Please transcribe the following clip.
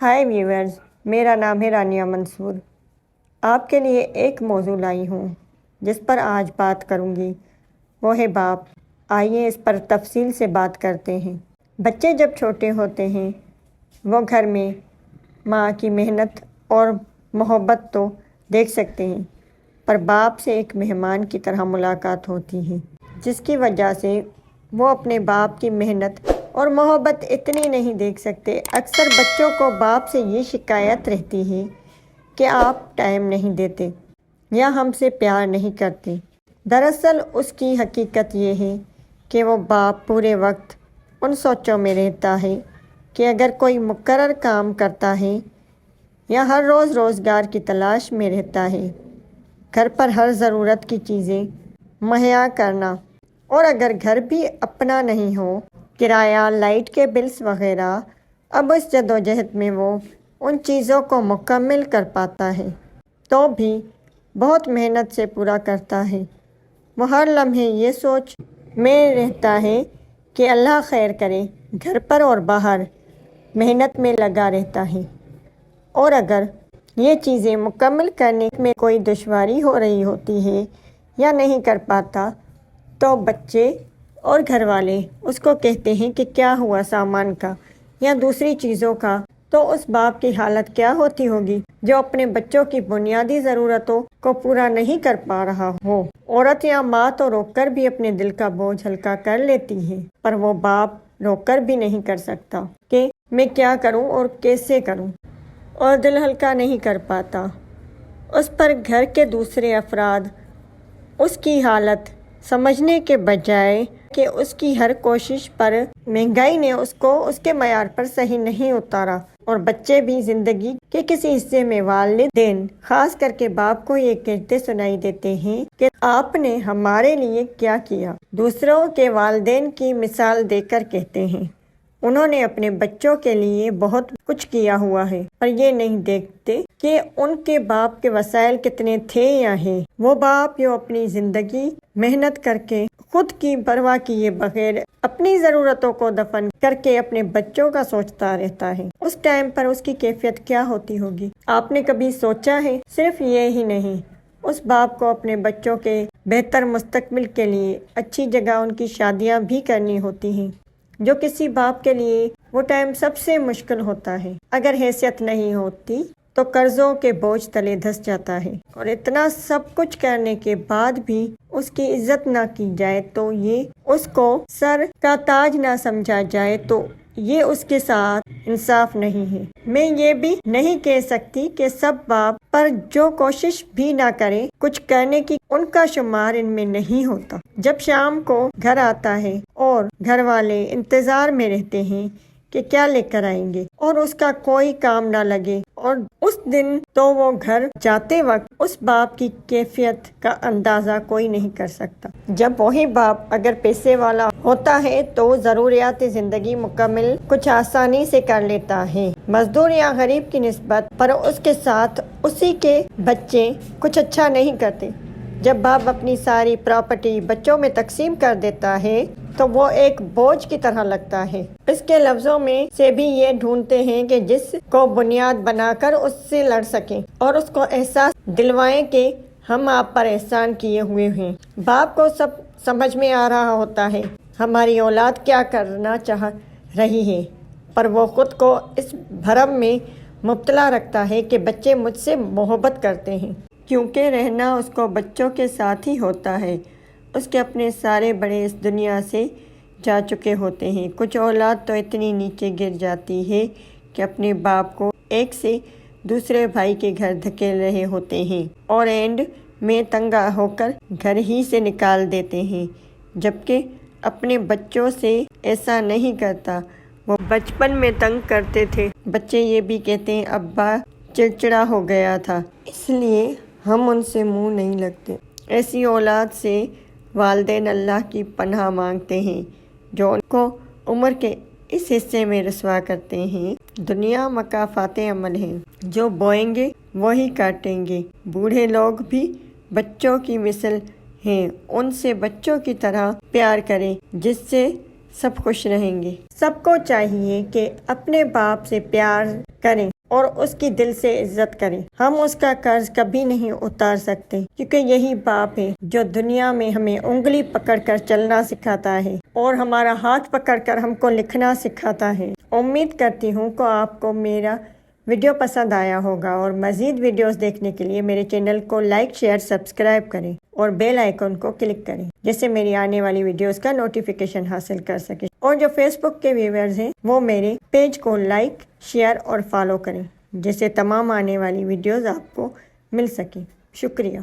ہائے viewers, میرا نام ہے رانیہ منصور۔ آپ کے لیے ایک موضوع لائی ہوں جس پر آج بات کروں گی، وہ ہے باپ۔ آئیے اس پر تفصیل سے بات کرتے ہیں۔ بچے جب چھوٹے ہوتے ہیں وہ گھر میں ماں کی محنت اور محبت تو دیکھ سکتے ہیں، پر باپ سے ایک مہمان کی طرح ملاقات ہوتی ہے، جس کی وجہ سے وہ اپنے باپ کی محنت اور محبت اتنی نہیں دیکھ سکتے۔ اکثر بچوں کو باپ سے یہ شکایت رہتی ہے کہ آپ ٹائم نہیں دیتے یا ہم سے پیار نہیں کرتے۔ دراصل اس کی حقیقت یہ ہے کہ وہ باپ پورے وقت ان سوچوں میں رہتا ہے کہ اگر کوئی مقرر کام کرتا ہے یا ہر روز روزگار کی تلاش میں رہتا ہے، گھر پر ہر ضرورت کی چیزیں مہیا کرنا، اور اگر گھر بھی اپنا نہیں ہو، کرایہ، لائٹ کے بلز وغیرہ، اب اس جدوجہد میں وہ ان چیزوں کو مکمل کر پاتا ہے تو بھی بہت محنت سے پورا کرتا ہے۔ وہ ہر لمحے یہ سوچ میں رہتا ہے کہ اللہ خیر کرے، گھر پر اور باہر محنت میں لگا رہتا ہے، اور اگر یہ چیزیں مکمل کرنے میں کوئی دشواری ہو رہی ہوتی ہے یا نہیں کر پاتا تو بچے اور گھر والے اس کو کہتے ہیں کہ کیا ہوا سامان کا یا دوسری چیزوں کا، تو اس باپ کی حالت کیا ہوتی ہوگی جو اپنے بچوں کی بنیادی ضرورتوں کو پورا نہیں کر پا رہا ہو۔ عورت یا ماں تو روک کر بھی اپنے دل کا بوجھ ہلکا کر لیتی ہے، پر وہ باپ روک کر بھی نہیں کر سکتا کہ میں کیا کروں اور کیسے کروں، اور دل ہلکا نہیں کر پاتا۔ اس پر گھر کے دوسرے افراد اس کی حالت سمجھنے کے بجائے کہ اس کی ہر کوشش پر مہنگائی نے اس کو اس کے معیار پر صحیح نہیں اتارا، اور بچے بھی زندگی کے کسی حصے میں والدین خاص کر کے باپ کو یہ کہتے سنائی دیتے ہیں کہ آپ نے ہمارے لیے کیا کیا۔ دوسروں کے والدین کی مثال دے کر کہتے ہیں انہوں نے اپنے بچوں کے لیے بہت کچھ کیا ہوا ہے، پر یہ نہیں دیکھتے کہ ان کے باپ کے وسائل کتنے تھے یا ہیں۔ وہ باپ جو اپنی زندگی محنت کر کے خود کی پرواہ کیے بغیر اپنی ضرورتوں کو دفن کر کے اپنے بچوں کا سوچتا رہتا ہے، اس ٹائم پر اس کی کیفیت کیا ہوتی ہوگی؟ آپ نے کبھی سوچا ہے؟ صرف یہ ہی نہیں، اس باپ کو اپنے بچوں کے بہتر مستقبل کے لیے اچھی جگہ ان کی شادیاں بھی کرنی ہوتی ہیں، جو کسی باپ کے لیے وہ ٹائم سب سے مشکل ہوتا ہے۔ اگر حیثیت نہیں ہوتی تو قرضوں کے بوجھ تلے دھس جاتا ہے، اور اتنا سب کچھ کرنے کے بعد بھی اس کی عزت نہ کی جائے تو یہ اس کو سر کا تاج نہ سمجھا جائے تو یہ اس کے ساتھ انصاف نہیں ہے۔ میں یہ بھی نہیں کہہ سکتی کہ سب باپ پر جو کوشش بھی نہ کرے کچھ کرنے کی، ان کا شمار ان میں نہیں ہوتا۔ جب شام کو گھر آتا ہے اور گھر والے انتظار میں رہتے ہیں کہ کیا لے کر آئیں گے، اور اس کا کوئی کام نہ لگے، اور اس دن تو وہ گھر جاتے وقت اس باپ کی کیفیت کا اندازہ کوئی نہیں کر سکتا۔ جب وہی باپ اگر پیسے والا ہوتا ہے تو ضروریات زندگی مکمل کچھ آسانی سے کر لیتا ہے، مزدور یا غریب کی نسبت، پر اس کے ساتھ اسی کے بچے کچھ اچھا نہیں کرتے۔ جب باپ اپنی ساری پراپرٹی بچوں میں تقسیم کر دیتا ہے تو وہ ایک بوجھ کی طرح لگتا ہے۔ اس کے لفظوں میں سے بھی یہ ڈھونڈتے ہیں کہ جس کو بنیاد بنا کر اس سے لڑ سکیں اور اس کو احساس دلوائیں کہ ہم آپ پر احسان کیے ہوئے ہیں۔ باپ کو سب سمجھ میں آ رہا ہوتا ہے ہماری اولاد کیا کرنا چاہ رہی ہے، پر وہ خود کو اس بھرم میں مبتلا رکھتا ہے کہ بچے مجھ سے محبت کرتے ہیں، کیونکہ رہنا اس کو بچوں کے ساتھ ہی ہوتا ہے۔ اس کے اپنے سارے بڑے اس دنیا سے جا چکے ہوتے ہیں۔ کچھ اولاد تو اتنی نیچے گر جاتی ہے کہ اپنے باپ کو ایک سے دوسرے بھائی کے گھر دھکیل رہے ہوتے ہیں اور اینڈ میں تنگ ہو کر گھر ہی سے نکال دیتے ہیں، جبکہ اپنے بچوں سے ایسا نہیں کرتا۔ وہ بچپن میں تنگ کرتے تھے، بچے یہ بھی کہتے ہیں ابا چڑچڑا ہو گیا تھا، اس لیے ہم ان سے منہ نہیں لگتے۔ ایسی اولاد سے والدین اللہ کی پناہ مانگتے ہیں جو ان کو عمر کے اس حصے میں رسوا کرتے ہیں۔ دنیا مکافات عمل ہے، جو بوئیں گے وہی کاٹیں گے۔ بوڑھے لوگ بھی بچوں کی مثل ہیں، ان سے بچوں کی طرح پیار کریں جس سے سب خوش رہیں گے۔ سب کو چاہیے کہ اپنے باپ سے پیار کریں۔ اور اس کی دل سے عزت کریں۔ ہم اس کا قرض کبھی نہیں اتار سکتے، کیونکہ یہی باپ ہے جو دنیا میں ہمیں انگلی پکڑ کر چلنا سکھاتا ہے اور ہمارا ہاتھ پکڑ کر ہم کو لکھنا سکھاتا ہے۔ امید کرتی ہوں کہ آپ کو میرا ویڈیو پسند آیا ہوگا، اور مزید ویڈیوز دیکھنے کے لیے میرے چینل کو لائک، شیئر، سبسکرائب کریں اور بیل آئیکن کو کلک کریں، جس سے میری آنے والی ویڈیوز کا نوٹیفیکیشن حاصل کر سکیں۔ اور جو فیس بک کے ویورز ہیں وہ میرے پیج کو لائک، شیئر اور فالو کریں، جس سے تمام آنے والی ویڈیوز آپ کو مل سکیں۔ شکریہ۔